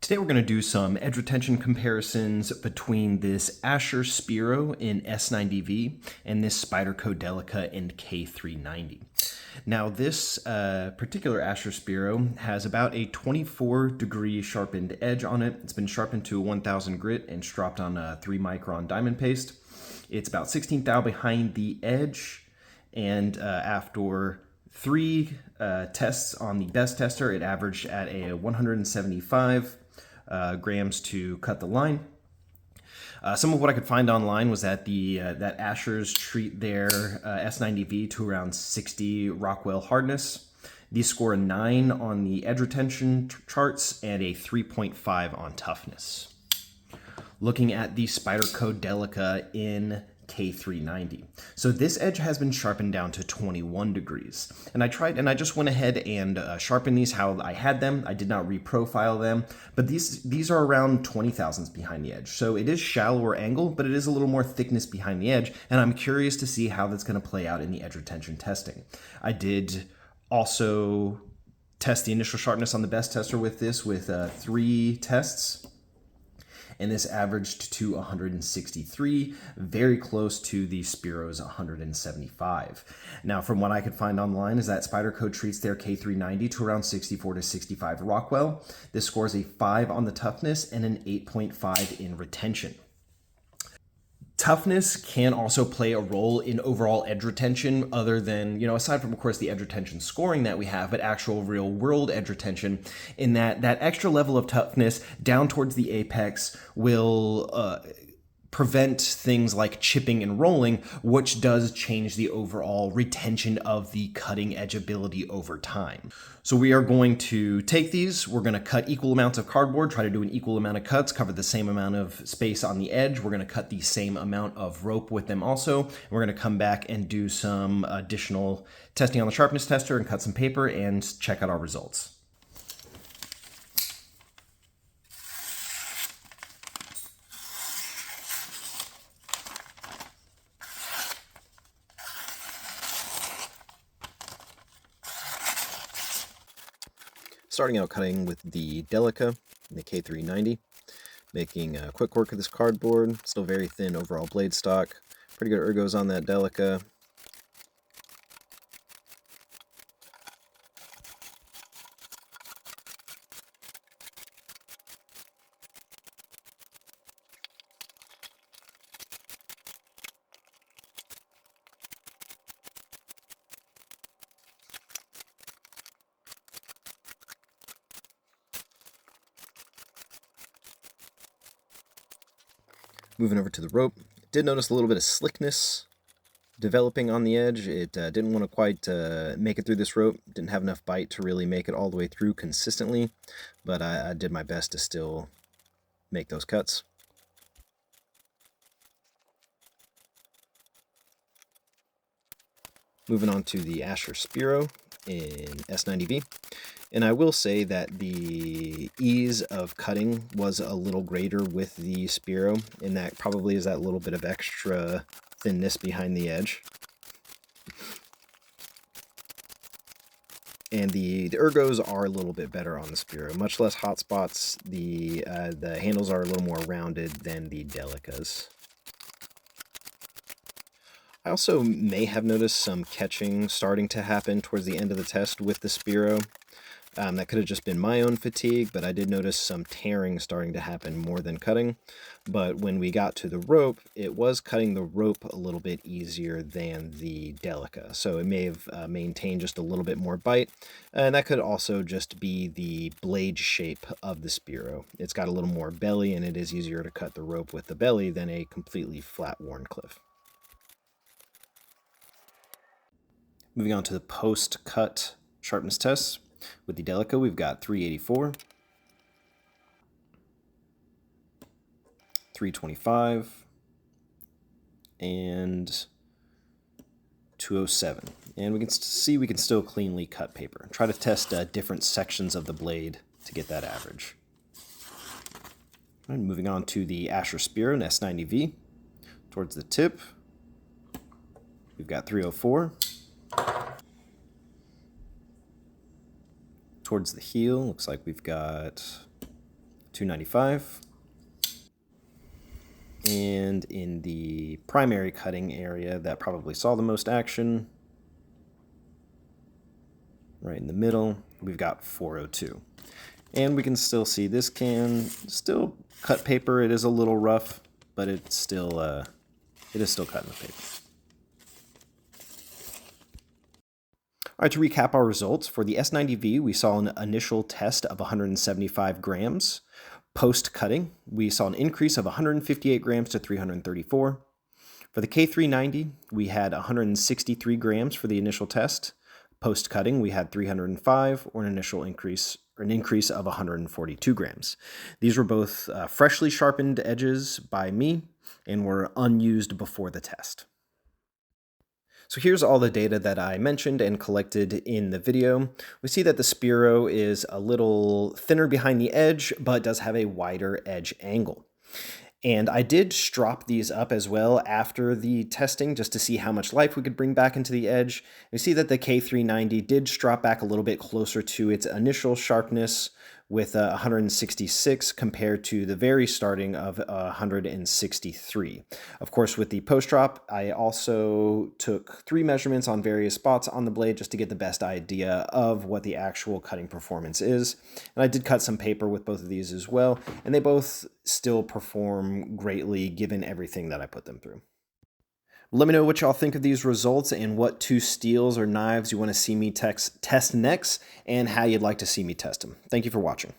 Today we're going to do some edge retention comparisons between this Asher Spiro in S90V and this Spyderco Delica in K390. Now this particular Asher Spiro has about a 24-degree sharpened edge on it. It's been sharpened to a 1000 grit and stropped on a 3 micron diamond paste. It's about 16 thou behind the edge, and after 3 tests on the Bess tester, it averaged at a 175 grams to cut the line. Some of what I could find online was that that Ashers treat their S90V to around 60 Rockwell hardness. These score a 9 on the edge retention charts and a 3.5 on toughness. Looking at the Spyderco Delica in K390. So this edge has been sharpened down to 21 degrees. And I just went ahead and sharpened these how I had them. I did not reprofile them, but these are around 20 thousandths behind the edge. So it is shallower angle, but it is a little more thickness behind the edge. And I'm curious to see how that's going to play out in the edge retention testing. I did also test the initial sharpness on the Bess tester with this with 3 tests. And this averaged to 163, very close to the Spiro's 175. Now, from what I could find online is that Spyderco treats their K390 to around 64 to 65 Rockwell. This scores a 5 on the toughness and an 8.5 in retention. Toughness can also play a role in overall edge retention other than, aside from, of course, the edge retention scoring that we have, but actual real world edge retention, in that extra level of toughness down towards the apex will prevent things like chipping and rolling, which does change the overall retention of the cutting edge ability over time. So we are going to take these, we're going to cut equal amounts of cardboard, try to do an equal amount of cuts, cover the same amount of space on the edge. We're going to cut the same amount of rope with them also. We're going to come back and do some additional testing on the sharpness tester and cut some paper and check out our results. Starting out cutting with the Delica, the K390, making quick work of this cardboard, still very thin overall blade stock, pretty good ergos on that Delica. Moving over to the rope, did notice a little bit of slickness developing on the edge. It didn't want to quite make it through this rope. Didn't have enough bite to really make it all the way through consistently, but I did my best to still make those cuts. Moving on to the Asher Spiro in S90V. And I will say that the ease of cutting was a little greater with the Spiro, and that probably is that little bit of extra thinness behind the edge. And the ergos are a little bit better on the Spiro. Much less hot spots. The handles are a little more rounded than the Delicas. I also may have noticed some catching starting to happen towards the end of the test with the Spiro. That could have just been my own fatigue, but I did notice some tearing starting to happen more than cutting. But when we got to the rope, it was cutting the rope a little bit easier than the Delica. So it may have maintained just a little bit more bite. And that could also just be the blade shape of the Spiro. It's got a little more belly, and it is easier to cut the rope with the belly than a completely flat Wharncliffe. Moving on to the post-cut sharpness tests. With the Delica, we've got 384, 325, and 207. And we can see we can still cleanly cut paper. Try to test different sections of the blade to get that average. And moving on to the Asher Spiro in S90V. Towards the tip, we've got 304. Towards the heel, looks like we've got 295. And in the primary cutting area that probably saw the most action, right in the middle, we've got 402. And we can still see this can still cut paper. It is a little rough, but it is still cutting the paper. All right, to recap our results, for the S90V, we saw an initial test of 175 grams. Post-cutting, we saw an increase of 158 grams to 334. For the K390, we had 163 grams for the initial test. Post-cutting, we had 305, or an increase of 142 grams. These were both freshly sharpened edges by me and were unused before the test. So here's all the data that I mentioned and collected in the video. We see that the Spiro is a little thinner behind the edge, but does have a wider edge angle. And I did strop these up as well after the testing just to see how much life we could bring back into the edge. We see that the K390 did strop back a little bit closer to its initial sharpness with 166 compared to the very starting of 163. Of course, with the post-drop, I also took 3 measurements on various spots on the blade just to get the best idea of what the actual cutting performance is. And I did cut some paper with both of these as well, and they both still perform greatly given everything that I put them through. Let me know what y'all think of these results and what 2 steels or knives you want to see me test next and how you'd like to see me test them. Thank you for watching.